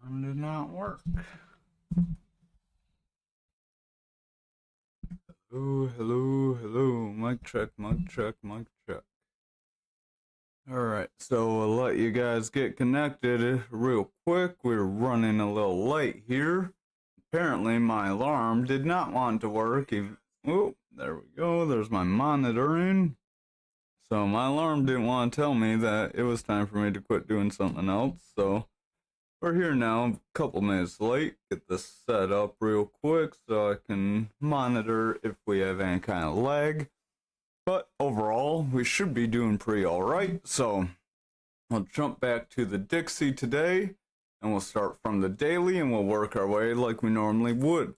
Did not work. Hello. Mic check. Alright, so I'll let you guys get connected real quick. We're running a little late here. Apparently my alarm did not want to work. Oh, there we go. There's my monitoring. So my alarm didn't want to tell me that it was time for me to quit doing something else. So we're here now, a couple minutes late. Get this set up real quick so I can monitor if we have any kind of lag. But overall, we should be doing pretty alright. So I'll jump back to the Dixie today, and we'll start from the daily, and we'll work our way like we normally would.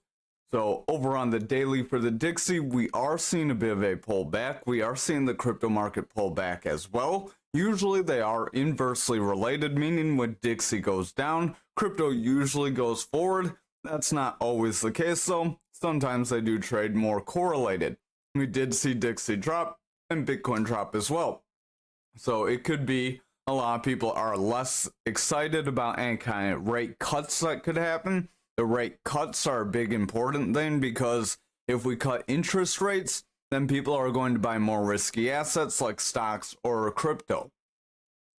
So over on the daily for the Dixie, we are seeing a bit of a pullback. We are seeing the crypto market pull back as well. Usually they are inversely related, meaning when Dixie goes down, crypto usually goes forward. That's not always the case though. Sometimes they do trade more correlated. We did see Dixie drop and Bitcoin drop as well. So it could be a lot of people are less excited about any kind of rate cuts that could happen. The rate cuts are a big important thing because if we cut interest rates, then people are going to buy more risky assets like stocks or crypto.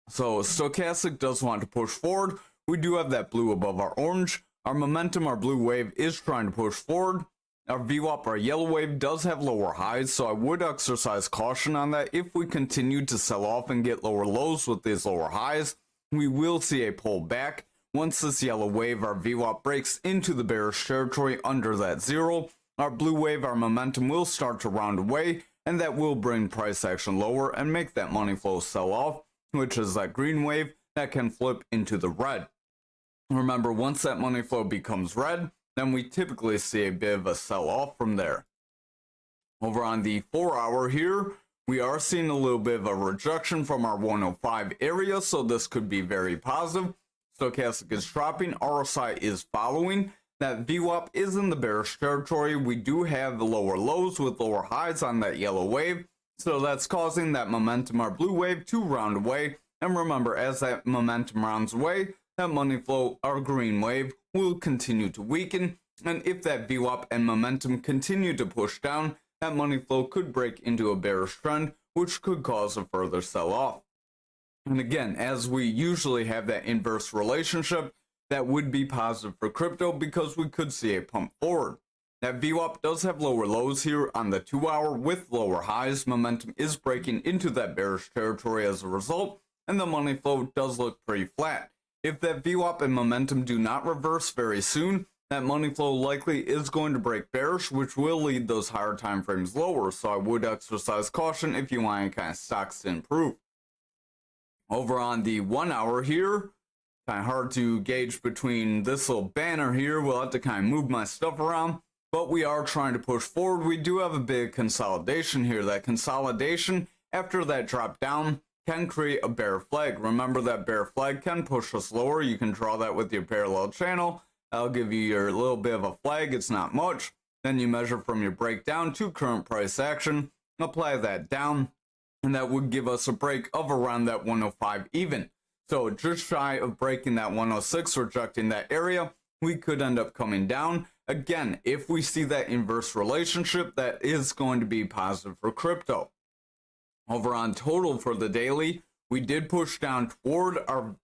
So stochastic does want to push forward. We do have that blue above our orange. Our momentum, our blue wave is trying to push forward. Our VWAP, our yellow wave, does have lower highs, so I would exercise caution on that. If we continue to sell off and get lower lows with these lower highs, we will see a pullback. Once this yellow wave, our VWAP, breaks into the bearish territory under that zero, our blue wave, our momentum, will start to round away, and that will bring price action lower and make that money flow sell off, which is that green wave that can flip into the red. Remember, once that money flow becomes red, then we typically see a bit of a sell-off from there. Over on the 4-hour here, we are seeing a little bit of a rejection from our 105 area, so this could be very positive. Stochastic is dropping, RSI is following. That VWAP is in the bearish territory. We do have the lower lows with lower highs on that yellow wave, so that's causing that momentum, our blue wave, to round away. And remember, as that momentum rounds away, that money flow, our green wave, will continue to weaken, and if that VWAP and momentum continue to push down, that money flow could break into a bearish trend, which could cause a further sell-off. And again, as we usually have that inverse relationship, that would be positive for crypto because we could see a pump forward. That VWAP does have lower lows here on the 2-hour with lower highs. Momentum is breaking into that bearish territory as a result, and the money flow does look pretty flat. If that VWAP and momentum do not reverse very soon, that money flow likely is going to break bearish, which will lead those higher time frames lower, so I would exercise caution if you want any kind of stocks to improve. Over on the 1-hour here, kind of hard to gauge between this little banner here. We'll have to kind of move my stuff around, but we are trying to push forward. We do have a big consolidation here. That consolidation, after that drop down, can create a bear flag. Remember, that bear flag can push us lower. You can draw that with your parallel channel. That'll give you your little bit of a flag. It's not much. Then you measure from your breakdown to current price action, apply that down, and that would give us a break of around that 105 even. So just shy of breaking that 106, rejecting that area, we could end up coming down. Again, if we see that inverse relationship, that is going to be positive for crypto. Over on total for the daily, we did push down toward our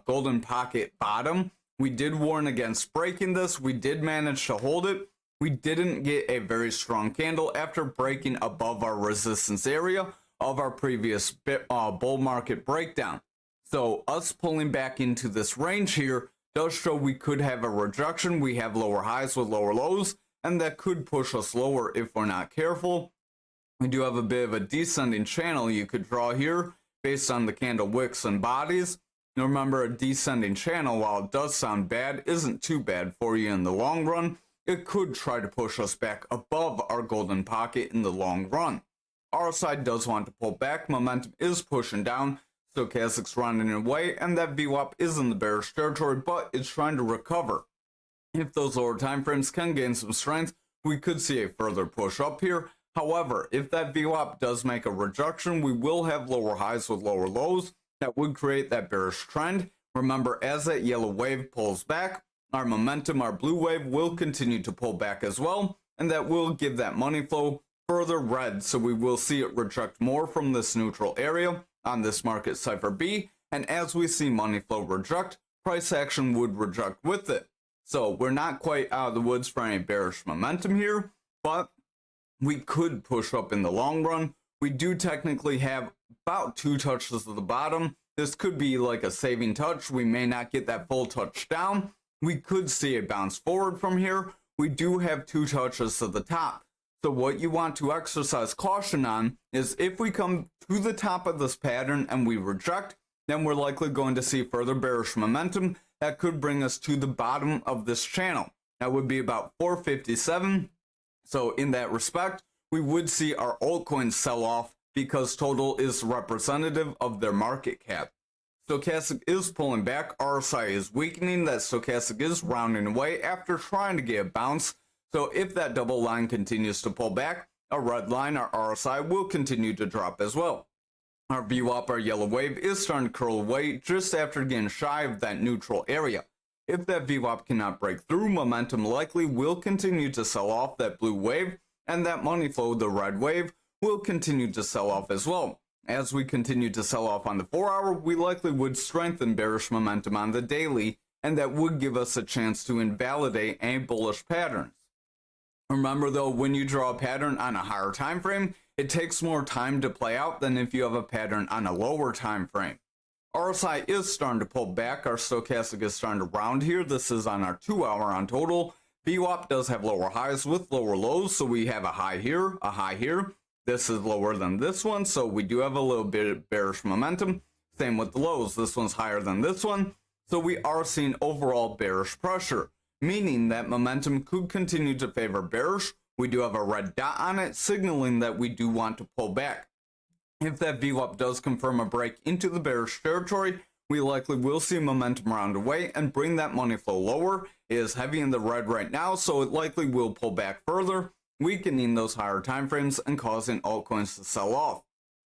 golden pocket bottom. We did warn against breaking this. We did manage to hold it. We didn't get a very strong candle after breaking above our resistance area of our previous bull market breakdown. So us pulling back into this range here does show we could have a rejection. We have lower highs with lower lows, and that could push us lower if we're not careful. We do have a bit of a descending channel you could draw here based on the candle wicks and bodies. Now remember, a descending channel, while it does sound bad, isn't too bad for you in the long run. It could try to push us back above our golden pocket in the long run. RSI does want to pull back. Momentum is pushing down. Stochastic's running away, and that VWAP is in the bearish territory, but it's trying to recover. If those lower time frames can gain some strength, we could see a further push up here. However, if that VWAP does make a rejection, we will have lower highs with lower lows. That would create that bearish trend. Remember, as that yellow wave pulls back, our momentum, our blue wave will continue to pull back as well, and that will give that money flow further red, so we will see it reject more from this neutral area on this market cipher B, and as we see money flow reject, price action would reject with it. So we're not quite out of the woods for any bearish momentum here, but we could push up in the long run. We do technically have about 2 touches to the bottom. This could be like a saving touch. We may not get that full touch down. We could see a bounce forward from here. We do have 2 touches to the top. So what you want to exercise caution on is if we come to the top of this pattern and we reject, then we're likely going to see further bearish momentum that could bring us to the bottom of this channel. That would be about 457. So in that respect, we would see our altcoins sell off because total is representative of their market cap. Stochastic is pulling back, RSI is weakening, that stochastic is rounding away after trying to get a bounce. So if that double line continues to pull back, our red line, our RSI, will continue to drop as well. Our VWAP, our yellow wave, is starting to curl away just after getting shy of that neutral area. If that VWAP cannot break through, momentum likely will continue to sell off that blue wave, and that money flow, the red wave, will continue to sell off as well. As we continue to sell off on the 4-hour, we likely would strengthen bearish momentum on the daily, and that would give us a chance to invalidate any bullish patterns. Remember though, when you draw a pattern on a higher time frame, it takes more time to play out than if you have a pattern on a lower time frame. RSI is starting to pull back, our stochastic is starting to round here. This is on our 2-hour on total. VWAP does have lower highs with lower lows, so we have a high here, a high here. This is lower than this one, so we do have a little bit of bearish momentum. Same with the lows, this one's higher than this one, so we are seeing overall bearish pressure, meaning that momentum could continue to favor bearish. We do have a red dot on it, signaling that we do want to pull back. If that VWAP does confirm a break into the bearish territory, we likely will see momentum round away and bring that money flow lower. It is heavy in the red right now, so it likely will pull back further, weakening those higher time frames and causing altcoins to sell off.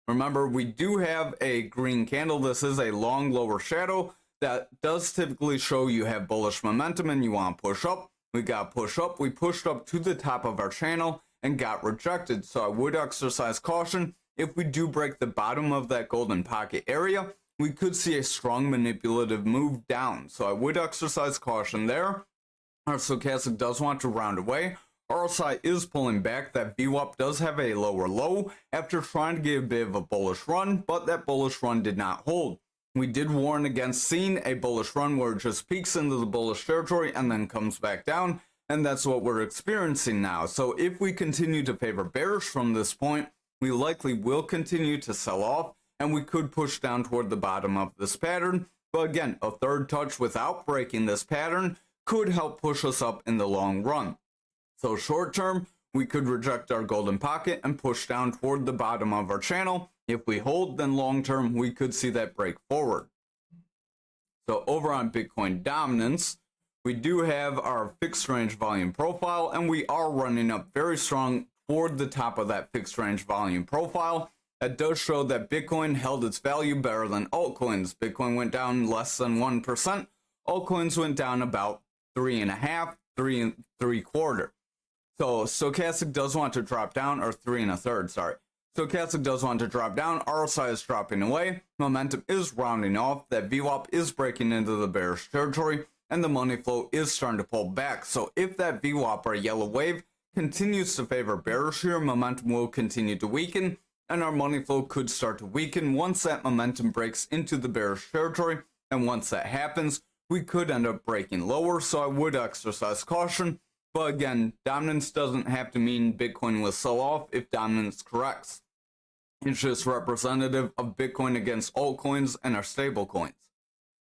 Remember, we do have a green candle. This is a long lower shadow that does typically show you have bullish momentum and you want to push up. We got to push up. We pushed up to the top of our channel and got rejected, so I would exercise caution. If we do break the bottom of that golden pocket area, we could see a strong manipulative move down, so I would exercise caution there. Our stochastic does want to round away. RSI is pulling back. That VWAP does have a lower low after trying to get a bit of a bullish run, but that bullish run did not hold. We did warn against seeing a bullish run where it just peaks into the bullish territory and then comes back down, and that's what we're experiencing now. So if we continue to favor bearish from this point, we likely will continue to sell off, and we could push down toward the bottom of this pattern. But again, a third touch without breaking this pattern could help push us up in the long run. So short term, we could reject our golden pocket and push down toward the bottom of our channel. If we hold, then long term, we could see that break forward. So over on Bitcoin dominance, we do have our fixed range volume profile, and we are running up very strong toward the top of that fixed range volume profile. That does show that Bitcoin held its value better than altcoins. Bitcoin went down less than 1%. Altcoins went down about 3.5%, 3.75%. So stochastic does want to drop down, or 3.33%, sorry. Stochastic does want to drop down. RSI is dropping away. Momentum is rounding off. That VWAP is breaking into the bearish territory, and the money flow is starting to pull back. So if that VWAP, or yellow wave, continues to favor bearish here, momentum will continue to weaken, and our money flow could start to weaken once that momentum breaks into the bearish territory. And once that happens, we could end up breaking lower, so I would exercise caution. But again, dominance doesn't have to mean Bitcoin will sell off if dominance corrects. It's just representative of Bitcoin against altcoins and our stable coins.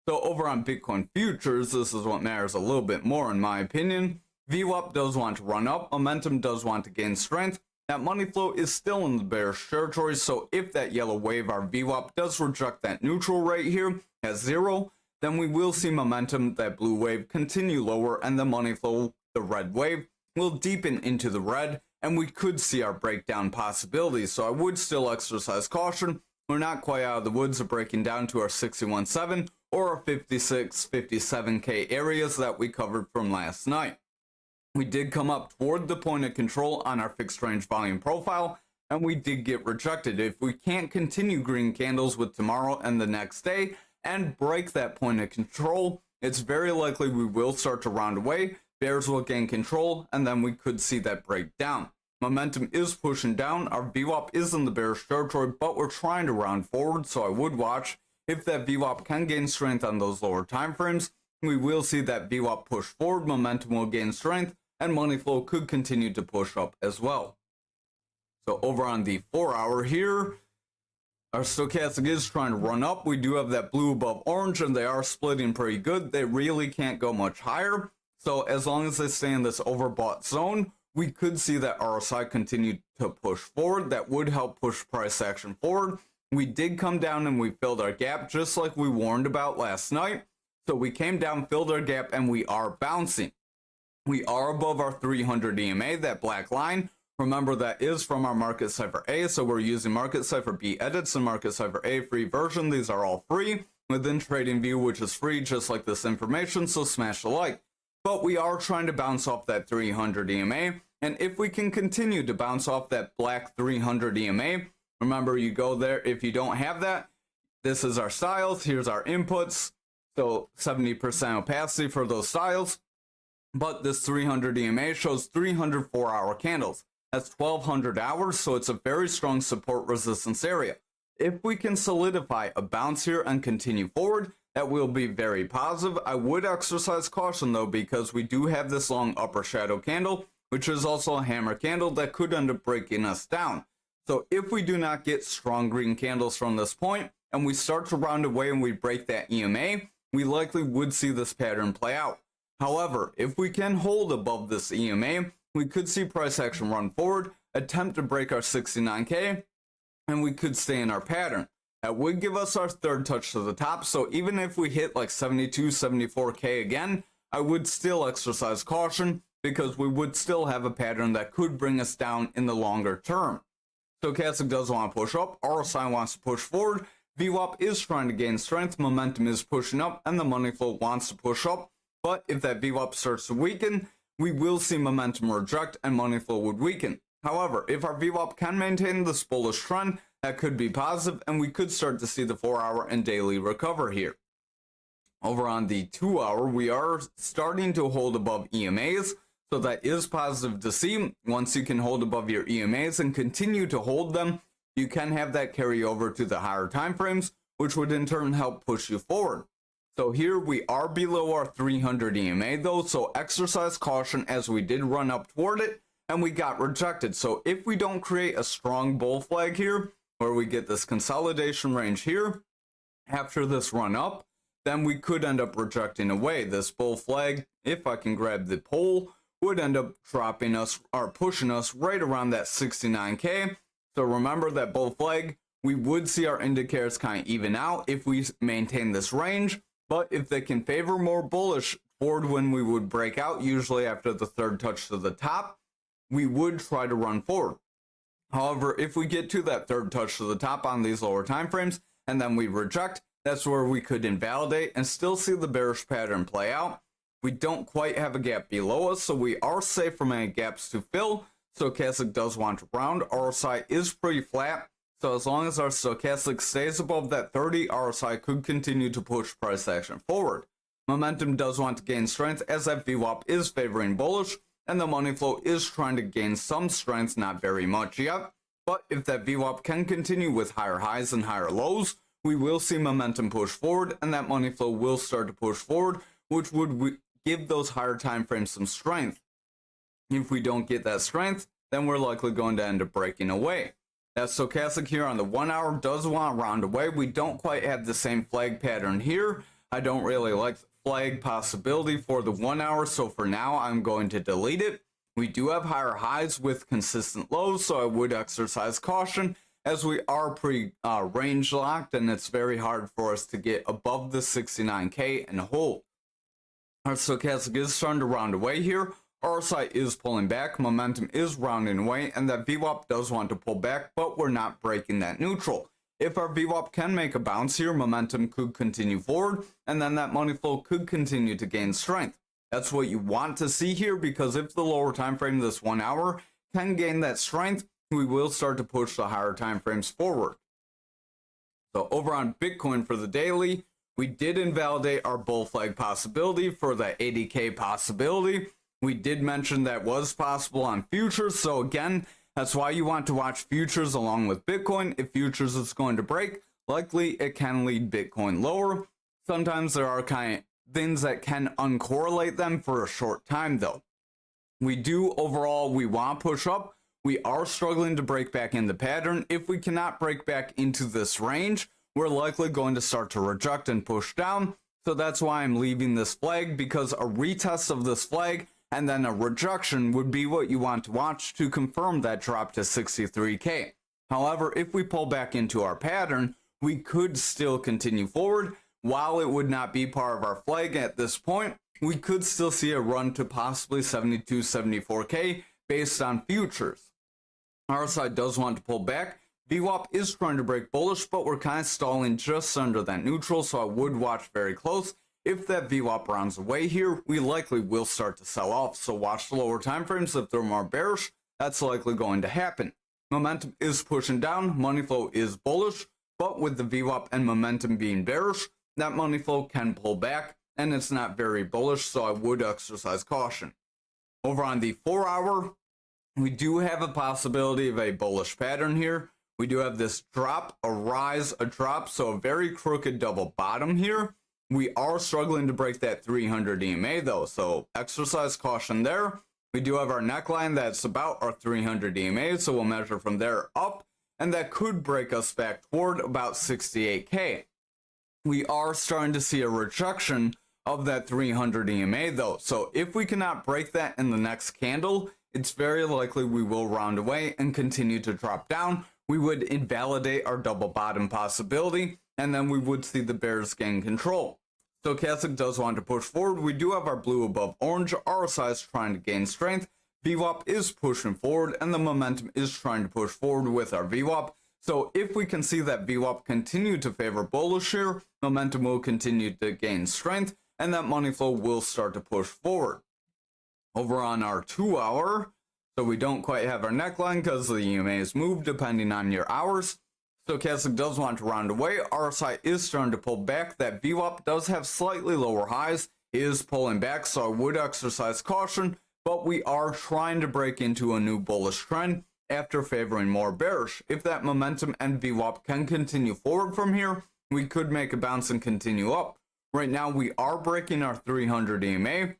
So over on Bitcoin futures, this is what matters a little bit more in my opinion. VWAP does want to run up, momentum does want to gain strength. That money flow is still in the bearish territory, so if that yellow wave, our VWAP, does reject that neutral right here at 0, then we will see momentum, that blue wave, continue lower, and the money flow, the red wave, will deepen into the red, and we could see our breakdown possibilities. So I would still exercise caution. We're not quite out of the woods of breaking down to our 61.7 or our 56, 57K areas that we covered from last night. We did come up toward the point of control on our fixed range volume profile, and we did get rejected. If we can't continue green candles with tomorrow and the next day and break that point of control, it's very likely we will start to round away, bears will gain control, and then we could see that break down. Momentum is pushing down, our VWAP is in the bearish territory, but we're trying to round forward, so I would watch. If that VWAP can gain strength on those lower time frames, we will see that VWAP push forward, momentum will gain strength, and money flow could continue to push up as well. So over on the 4 hour here, our stochastic is trying to run up. We do have that blue above orange, and they are splitting pretty good. They really can't go much higher. So as long as they stay in this overbought zone, we could see that RSI continue to push forward. That would help push price action forward. We did come down and we filled our gap just like we warned about last night. So we came down, filled our gap, and we are bouncing. We are above our 300 EMA, that black line. Remember, that is from our Market Cipher A, so we're using Market Cipher B edits and Market Cipher A free version. These are all free within TradingView, which is free just like this information, so smash the like. But we are trying to bounce off that 300 EMA, and if we can continue to bounce off that black 300 EMA, remember, you go there. If you don't have that, this is our styles, here's our inputs, so 70% opacity for those styles. But this 300 EMA shows 300 4-hour candles. That's 1200 hours, so it's a very strong support resistance area. If we can solidify a bounce here and continue forward, that will be very positive. I would exercise caution though, because we do have this long upper shadow candle, which is also a hammer candle that could end up breaking us down. So if we do not get strong green candles from this point, and we start to round away and we break that EMA, we likely would see this pattern play out. However, if we can hold above this EMA, we could see price action run forward, attempt to break our 69K, and we could stay in our pattern. That would give us our third touch to the top, so even if we hit like 72, 74K again, I would still exercise caution because we would still have a pattern that could bring us down in the longer term. Stochastic does want to push up, RSI wants to push forward, VWAP is trying to gain strength, momentum is pushing up, and the money flow wants to push up. But if that VWAP starts to weaken, we will see momentum reject and money flow would weaken. However, if our VWAP can maintain this bullish trend, that could be positive, and we could start to see the 4-hour and daily recover here. Over on the 2-hour, we are starting to hold above EMAs, so that is positive to see. Once you can hold above your EMAs and continue to hold them, you can have that carry over to the higher time frames, which would in turn help push you forward. So here we are below our 300 EMA though, so exercise caution as we did run up toward it and we got rejected. So if we don't create a strong bull flag here, where we get this consolidation range here, after this run up, then we could end up rejecting away. This bull flag, if I can grab the pole, would end up dropping us or pushing us right around that 69K. So remember that bull flag, we would see our indicators kind of even out if we maintain this range. But if they can favor more bullish forward when we would break out, usually after the third touch to the top, we would try to run forward. However, if we get to that third touch to the top on these lower time frames and then we reject, that's where we could invalidate and still see the bearish pattern play out. We don't quite have a gap below us, so we are safe from any gaps to fill. Stochastic does want to round. RSI is pretty flat. So as long as our stochastic stays above that 30, RSI could continue to push price action forward. Momentum does want to gain strength as that VWAP is favoring bullish, and the money flow is trying to gain some strength, not very much yet. But if that VWAP can continue with higher highs and higher lows, we will see momentum push forward, and that money flow will start to push forward, which would give those higher time frames some strength. If we don't get that strength, then we're likely going to end up breaking away. That stochastic here on the 1 hour does want to round away. We don't quite have the same flag pattern here. I don't really like the flag possibility for the 1 hour, so for now I'm going to delete it. We do have higher highs with consistent lows, so I would exercise caution as we are pretty range locked and it's very hard for us to get above the 69K and hold. Our stochastic is starting to round away here. RSI is pulling back, momentum is rounding away, and that VWAP does want to pull back, but we're not breaking that neutral. If our VWAP can make a bounce here, momentum could continue forward, and then that money flow could continue to gain strength. That's what you want to see here, because if the lower time frame, this 1 hour, can gain that strength, we will start to push the higher time frames forward. So over on Bitcoin for the daily, we did invalidate our bull flag possibility for the 80K possibility. We did mention that was possible on futures. So again, that's why you want to watch futures along with Bitcoin. If futures is going to break, likely it can lead Bitcoin lower. Sometimes there are kind of things that can uncorrelate them for a short time though. We do overall, we want to push up. We are struggling to break back in the pattern. If we cannot break back into this range, we're likely going to start to reject and push down. So that's why I'm leaving this flag, because a retest of this flag and then a rejection would be what you want to watch to confirm that drop to 63K. However, if we pull back into our pattern, we could still continue forward. While it would not be part of our flag at this point, we could still see a run to possibly 72, 74K based on futures. Our side does want to pull back. VWAP is trying to break bullish, but we're kind of stalling just under that neutral, so I would watch very close. If that VWAP rounds away here, we likely will start to sell off, so watch the lower time frames. If they're more bearish, that's likely going to happen. Momentum is pushing down, money flow is bullish, but with the VWAP and momentum being bearish, that money flow can pull back, and it's not very bullish, so I would exercise caution. Over on the 4 hour, we do have a possibility of a bullish pattern here. We do have this drop, a rise, a drop, so a very crooked double bottom here. We are struggling to break that 300 EMA though, so exercise caution there. We do have our neckline that's about our 300 EMA, so we'll measure from there up, and that could break us back toward about 68K. We are starting to see a rejection of that 300 EMA though, so if we cannot break that in the next candle, it's very likely we will round away and continue to drop down. We would invalidate our double bottom possibility, and then we would see the bears gain control. Stochastic does want to push forward. We do have our blue above orange, RSI is trying to gain strength, VWAP is pushing forward, and the momentum is trying to push forward with our VWAP. So if we can see that VWAP continue to favor bullish here, momentum will continue to gain strength, and that money flow will start to push forward. Over on our 2 hour, so we don't quite have our neckline because the EMA is moved depending on your hours. Stochastic does want to round away. RSI is starting to pull back. That VWAP does have slightly lower highs. It is pulling back, so I would exercise caution, but we are trying to break into a new bullish trend after favoring more bearish. If that momentum and VWAP can continue forward from here, we could make a bounce and continue up. Right now, we are breaking our 300 EMA.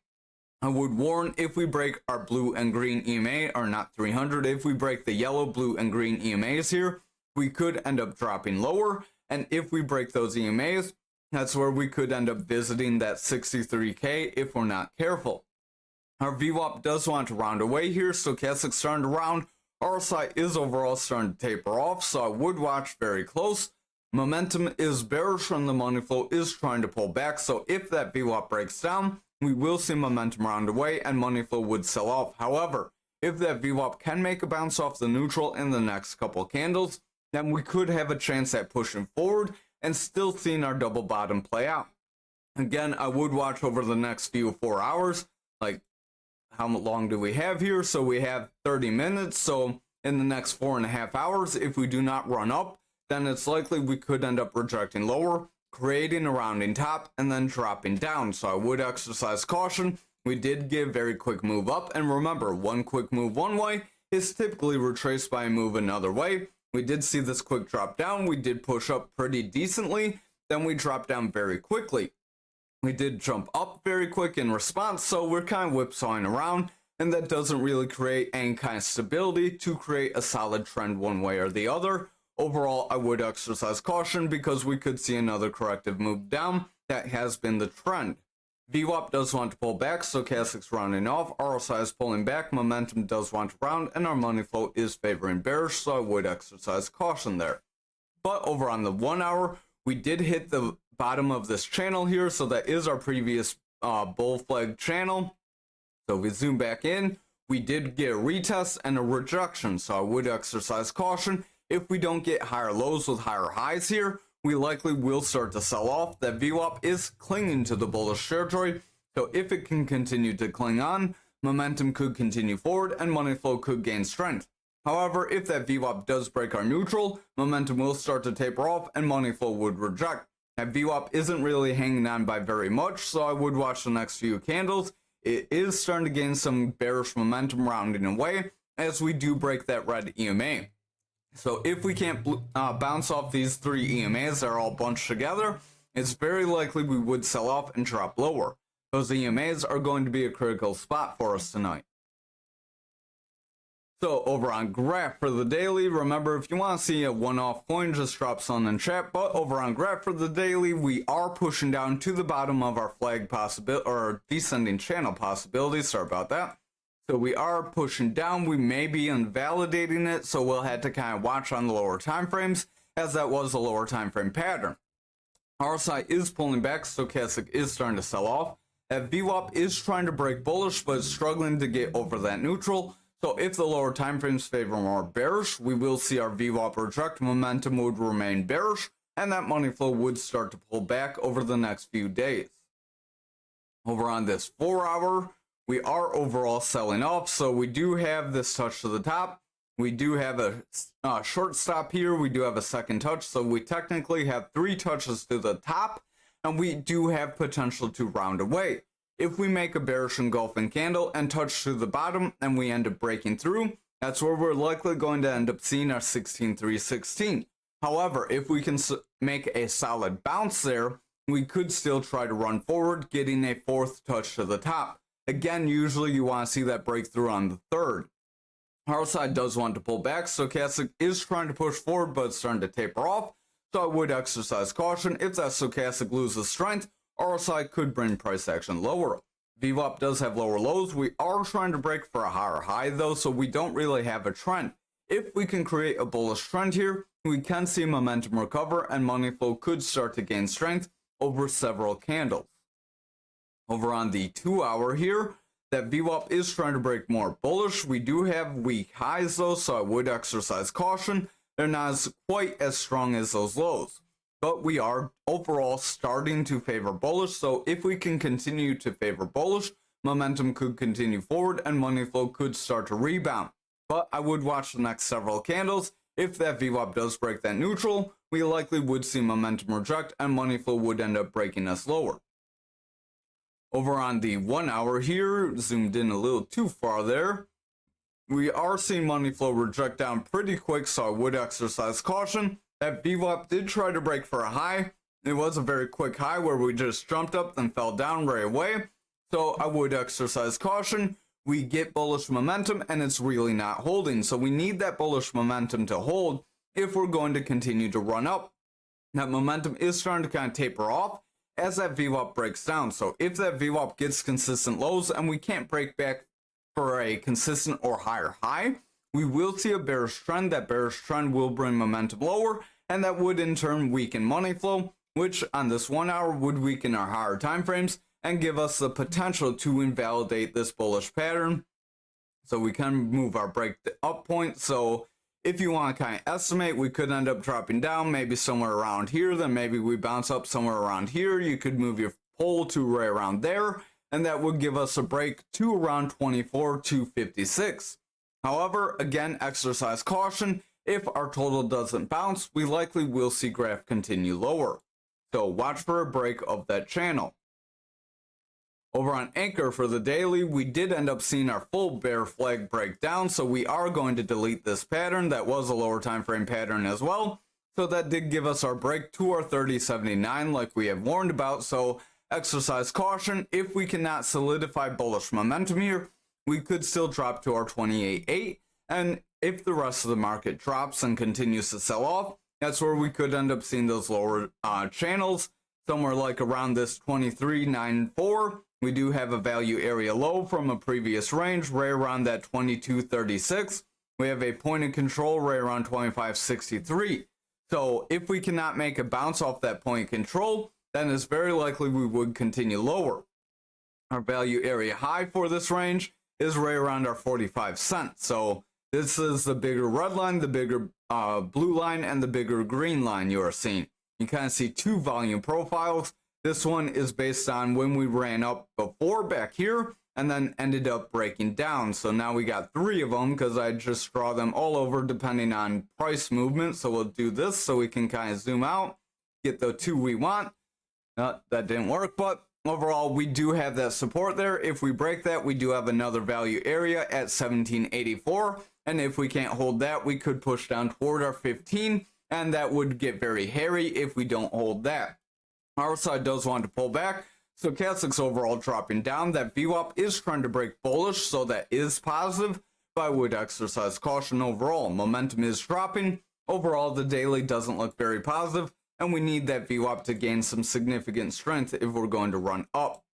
I would warn, if we break our blue and green EMA, or not 300, if we break the yellow, blue, and green EMAs here, we could end up dropping lower. And if we break those EMAs, that's where we could end up visiting that 63K if we're not careful. Our VWAP does want to round away here, Stochastic starting to round. RSI is overall starting to taper off, so I would watch very close. Momentum is bearish and the money flow is trying to pull back, so if that VWAP breaks down, we will see momentum round away and money flow would sell off. However, if that VWAP can make a bounce off the neutral in the next couple candles, then we could have a chance at pushing forward and still seeing our double bottom play out. Again, I would watch over the next few 4 hours, like how long do we have here? So we have 30 minutes, so in the next 4.5 hours, if we do not run up, then it's likely we could end up rejecting lower, creating a rounding top, and then dropping down. So I would exercise caution. We did give very quick move up, and remember, one quick move one way is typically retraced by a move another way. We did see this quick drop down. We did push up pretty decently, then we dropped down very quickly. We did jump up very quick in response, so we're kind of whipsawing around, and that doesn't really create any kind of stability to create a solid trend one way or the other. Overall, I would exercise caution because we could see another corrective move down. That has been the trend. VWAP does want to pull back, Stochastic's rounding off, RSI is pulling back, momentum does want to round, and our money flow is favoring bearish, so I would exercise caution there. But over on the 1 hour, we did hit the bottom of this channel here, so that is our previous bull flag channel. So if we zoom back in, we did get a retest and a rejection, so I would exercise caution. if we don't get higher lows with higher highs here, we likely will start to sell off. That VWAP is clinging to the bullish territory, so if it can continue to cling on, momentum could continue forward and money flow could gain strength. However, if that VWAP does break our neutral, momentum will start to taper off and money flow would reject. That VWAP isn't really hanging on by very much, so I would watch the next few candles. It is starting to gain some bearish momentum rounding away as we do break that red EMA. So if we can't bounce off these three EMAs that are all bunched together, it's very likely we would sell off and drop lower. Those EMAs are going to be a critical spot for us tonight. So over on graph for the daily, remember if you want to see a one-off coin, just drop something in chat. But over on graph for the daily, we are pushing down to the bottom of our flag possibility or descending channel possibility. Sorry about that. So we are pushing down. We may be invalidating it, so we'll have to kind of watch on the lower time frames, as that was a lower time frame pattern. RSI is pulling back, stochastic is starting to sell off. That VWAP is trying to break bullish, but is struggling to get over that neutral. So if the lower time frames favor more bearish, we will see our VWAP reject, momentum would remain bearish, and that money flow would start to pull back over the next few days. Over on this 4 hour, we are overall selling off, so we do have this touch to the top. We do have a short stop here. We do have a second touch, so we technically have 3 touches to the top, and we do have potential to round away. If we make a bearish engulfing candle and touch to the bottom and we end up breaking through, that's where we're likely going to end up seeing our 16.316. However, if we can make a solid bounce there, we could still try to run forward, getting a 4th touch to the top. Again, usually you want to see that breakthrough on the 3rd. RSI does want to pull back, stochastic is trying to push forward, but it's starting to taper off, so I would exercise caution. If that stochastic loses strength, RSI could bring price action lower. VWAP does have lower lows. We are trying to break for a higher high though, so we don't really have a trend. If we can create a bullish trend here, we can see momentum recover and money flow could start to gain strength over several candles. Over on the 2 hour here, that VWAP is trying to break more bullish. We do have weak highs though, so I would exercise caution. They're not quite as strong as those lows. But we are overall starting to favor bullish, so if we can continue to favor bullish, momentum could continue forward and money flow could start to rebound. But I would watch the next several candles. If that VWAP does break that neutral, we likely would see momentum reject and money flow would end up breaking us lower. Over on the 1 hour here, zoomed in a little too far there, we are seeing money flow reject down pretty quick, so I would exercise caution. That VWAP did try to break for a high. It was a very quick high where we just jumped up then fell down right away. So I would exercise caution. We get bullish momentum and it's really not holding. So we need that bullish momentum to hold if we're going to continue to run up. That momentum is starting to kind of taper off as that VWAP breaks down. So if that VWAP gets consistent lows and we can't break back for a consistent or higher high, we will see a bearish trend. That bearish trend will bring momentum lower, and that would in turn weaken money flow, which on this 1 hour would weaken our higher time frames and give us the potential to invalidate this bullish pattern. So we can move our break up point. So if you want to kind of estimate, we could end up dropping down maybe somewhere around here, then maybe we bounce up somewhere around here. You could move your pole to right around there, and that would give us a break to around 24,256. However, again, exercise caution. If our total doesn't bounce, we likely will see graph continue lower. So watch for a break of that channel. Over on Ankr for the daily, we did end up seeing our full bear flag break down, so we are going to delete this pattern. That was a lower time frame pattern as well. So that did give us our break to our 3079 like we have warned about. So exercise caution. If we cannot solidify bullish momentum here, we could still drop to our 28.8, and if the rest of the market drops and continues to sell off, that's where we could end up seeing those lower channels, somewhere like around this 23.94. We do have a value area low from a previous range, right around that 22.36. We have a point of control right around 25.63. So if we cannot make a bounce off that point of control, then it's very likely we would continue lower. Our value area high for this range is right around our 45 cents. So this is the bigger red line. The bigger blue line and the bigger green line you are seeing. You kind of see two volume profiles. This one is based on when we ran up before back here and then ended up breaking down. So now we got three of them because I just draw them all over depending on price movement. So we'll do this so we can kind of zoom out, get the two we want. That didn't work, but overall we do have that support there. If we break that, we do have another value area at 1784. And if we can't hold that, we could push down toward our 15. And that would get very hairy if we don't hold that. Our side does want to pull back. Stochastics overall dropping down. That VWAP is trying to break bullish, so that is positive. But I would exercise caution overall. Momentum is dropping. Overall, the daily doesn't look very positive, and we need that VWAP to gain some significant strength if we're going to run up.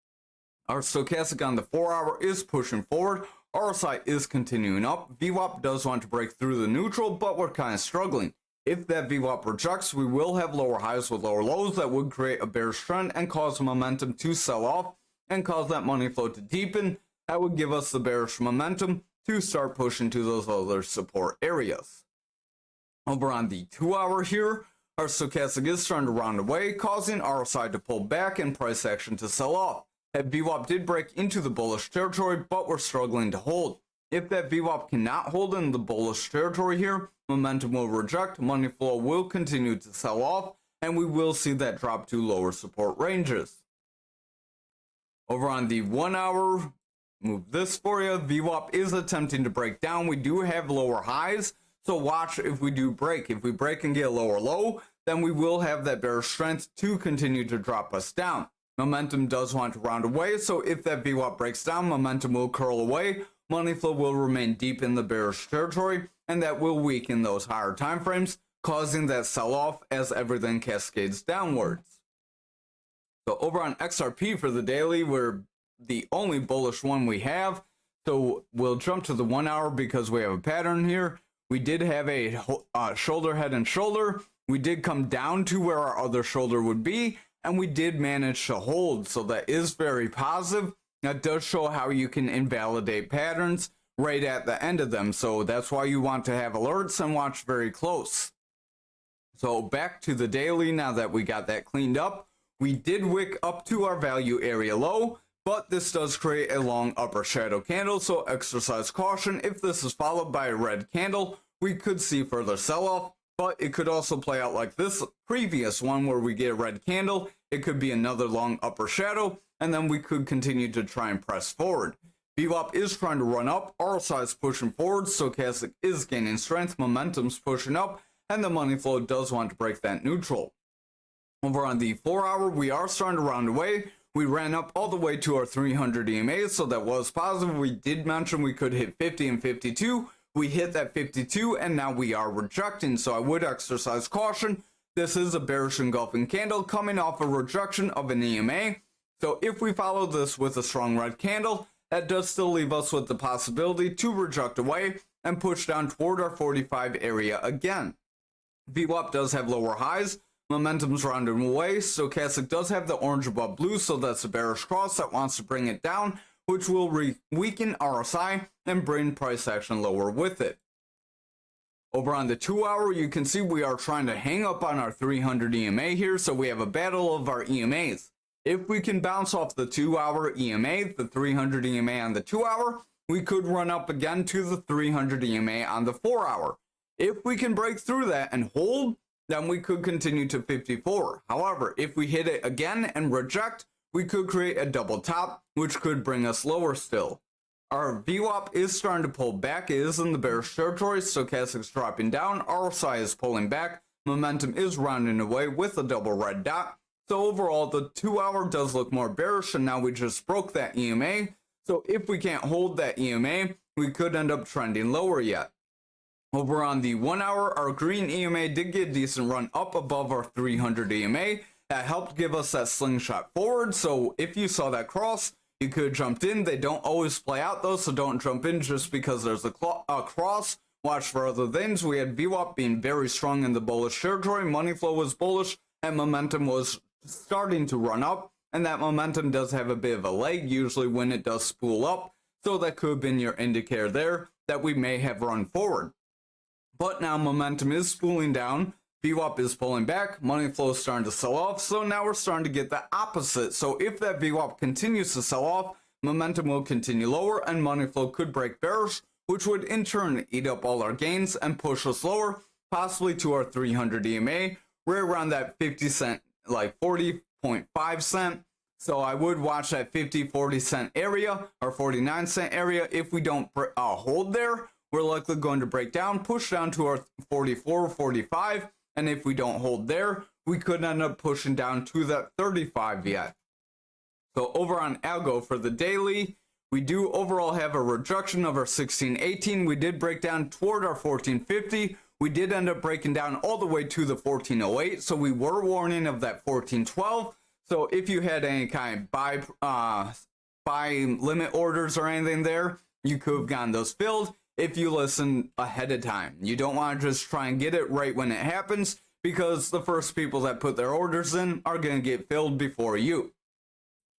Our stochastic on the 4-hour is pushing forward. RSI is continuing up. VWAP does want to break through the neutral, but we're kind of struggling. If that VWAP rejects, we will have lower highs with lower lows that would create a bearish trend and cause momentum to sell off and cause that money flow to deepen. That would give us the bearish momentum to start pushing to those other support areas. Over on the 2-hour here, our stochastic is starting to round away, causing RSI to pull back and price action to sell off. That VWAP did break into the bullish territory, but we're struggling to hold. If that VWAP cannot hold in the bullish territory here, momentum will reject, money flow will continue to sell off, and we will see that drop to lower support ranges. Over on the 1-hour, move this for you. VWAP is attempting to break down. We do have lower highs, so watch if we do break. If we break and get a lower low, then we will have that bearish strength to continue to drop us down. Momentum does want to round away, so if that VWAP breaks down, momentum will curl away. Money flow will remain deep in the bearish territory, and that will weaken those higher time frames, causing that sell-off as everything cascades downwards. So over on XRP for the daily, we're the only bullish one we have. So we'll jump to the 1-hour because we have a pattern here. We did have a shoulder, head, and shoulder. We did come down to where our other shoulder would be, and we did manage to hold. So that is very positive. That does show how you can invalidate patterns right at the end of them. So that's why you want to have alerts and watch very close. So back to the daily, now that we got that cleaned up, we did wick up to our value area low, but this does create a long upper shadow candle. So exercise caution. If this is followed by a red candle, we could see further sell-off, but it could also play out like this previous one where we get a red candle. It could be another long upper shadow, and then we could continue to try and press forward. VWAP is trying to run up, RSI is pushing forward, stochastic is gaining strength, momentum's pushing up, and the money flow does want to break that neutral. Over on the 4-hour, we are starting to round away. We ran up all the way to our 300 EMA, so that was positive. We did mention we could hit 50 and 52. We hit that 52, and now we are rejecting, so I would exercise caution. This is a bearish engulfing candle coming off a rejection of an EMA. So if we follow this with a strong red candle, that does still leave us with the possibility to reject away and push down toward our 45 area again. VWAP does have lower highs, momentum's rounding away, stochastic does have the orange above blue, so that's a bearish cross that wants to bring it down, which will weaken RSI and bring price action lower with it. Over on the 2-hour, you can see we are trying to hang up on our 300 EMA here, so we have a battle of our EMAs. If we can bounce off the 2-hour EMA, the 300 EMA on the 2-hour, we could run up again to the 300 EMA on the 4-hour. If we can break through that and hold, then we could continue to 54. However, if we hit it again and reject, we could create a double top, which could bring us lower still. Our VWAP is starting to pull back. It is in the bearish territory. Stochastic's dropping down. RSI is pulling back. Momentum is rounding away with a double red dot. So overall, the 2-hour does look more bearish, and now we just broke that EMA. So if we can't hold that EMA, we could end up trending lower yet. Over on the 1-hour, our green EMA did get a decent run up above our 300 EMA. That helped give us that slingshot forward. So if you saw that cross, you could have jumped in. They don't always play out though, so don't jump in just because there's a cross. Watch for other things. We had VWAP being very strong in the bullish territory. Money flow was bullish, and momentum was starting to run up. And that momentum does have a bit of a leg, usually when it does spool up. So that could have been your indicator there that we may have run forward. But now momentum is spooling down. VWAP is pulling back, money flow is starting to sell off, so now we're starting to get the opposite. So if that VWAP continues to sell off, momentum will continue lower and money flow could break bearish, which would in turn eat up all our gains and push us lower, possibly to our 300 EMA, right around that 50 cent, like 40.5 cent. So I would watch that 50-40 cent area or 49 cent area. If we don't hold there, we're likely going to break down, push down to our 44, 45. And if we don't hold there, we could end up pushing down to that 35 yet. So over on ALGO for the daily, we do overall have a rejection of our 1618. We did break down toward our 1450. We did end up breaking down all the way to the 1408. So we were warning of that 1412. So if you had any kind of buy limit orders or anything there, you could have gotten those filled if you listen ahead of time. You don't want to just try and get it right when it happens, because the first people that put their orders in are going to get filled before you.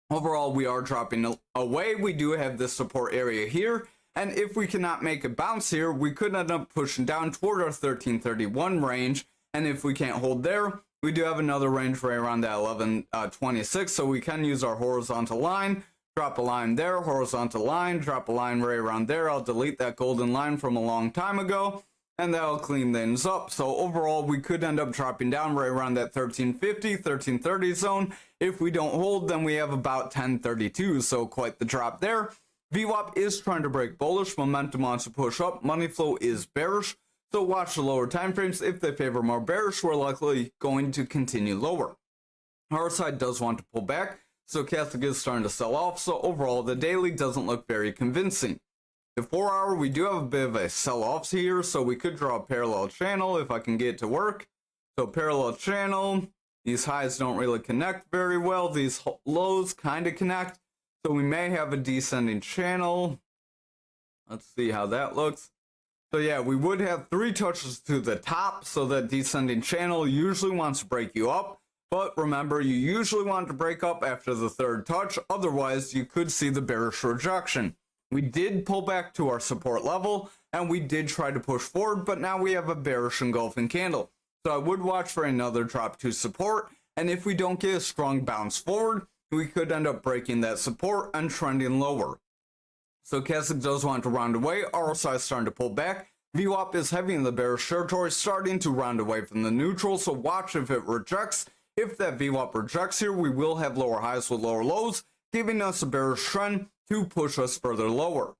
Overall, we are dropping away. We do have this support area here, and if we cannot make a bounce here, we could end up pushing down toward our 1331 range, and if we can't hold there, we do have another range right around that 1126, so we can use our horizontal line. Drop a line there, horizontal line, drop a line right around there. I'll delete that golden line from a long time ago, and that'll clean things up. So overall, we could end up dropping down right around that 1350, 1330 zone. If we don't hold, then we have about 1032, so quite the drop there. VWAP is trying to break bullish, momentum wants to push up, money flow is bearish, so watch the lower time frames. If they favor more bearish, we're likely going to continue lower. Our side does want to pull back, stochastic is starting to sell off, so overall the daily doesn't look very convincing. The 4 hour, we do have a bit of a sell-off here, so we could draw a parallel channel if I can get it to work. So parallel channel, these highs don't really connect very well, these lows kind of connect, so we may have a descending channel. Let's see how that looks. So yeah, we would have 3 touches to the top, so that descending channel usually wants to break you up. But remember, you usually want to break up after the 3rd touch, otherwise you could see the bearish rejection. We did pull back to our support level, and we did try to push forward, but now we have a bearish engulfing candle. So I would watch for another drop to support, and if we don't get a strong bounce forward, we could end up breaking that support and trending lower. So stochastic does want to round away, RSI is starting to pull back. VWAP is heavy in the bearish territory, starting to round away from the neutral, so watch if it rejects. If that VWAP rejects here, we will have lower highs with lower lows, giving us a bearish trend to push us further lower.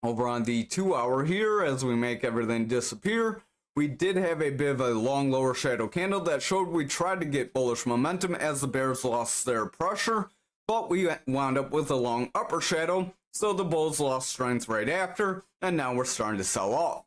Over on the 2 hour here, as we make everything disappear, we did have a bit of a long lower shadow candle that showed we tried to get bullish momentum as the bears lost their pressure, but we wound up with a long upper shadow, so the bulls lost strength right after, and now we're starting to sell off.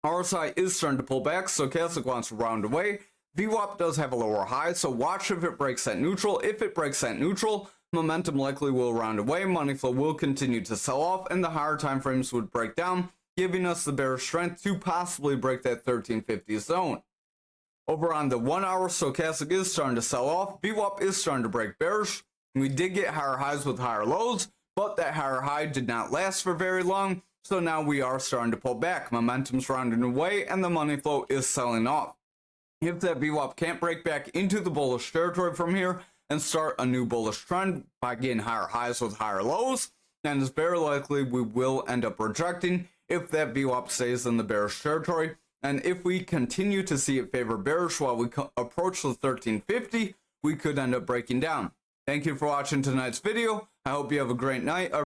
RSI is starting to pull back, so stochastic wants to round away. VWAP does have a lower high, so watch if it breaks that neutral. If it breaks that neutral, momentum likely will round away, money flow will continue to sell off, and the higher time frames would break down, giving us the bearish strength to possibly break that 1350 zone. Over on the 1 hour, stochastic is starting to sell off, VWAP is starting to break bearish. We did get higher highs with higher lows, but that higher high did not last for very long, so now we are starting to pull back. Momentum's rounding away, and the money flow is selling off. If that VWAP can't break back into the bullish territory from here and start a new bullish trend by getting higher highs with higher lows, then it's very likely we will end up rejecting if that VWAP stays in the bearish territory. And if we continue to see it favor bearish while we approach the 1350, we could end up breaking down. Thank you for watching tonight's video. I hope you have a great night.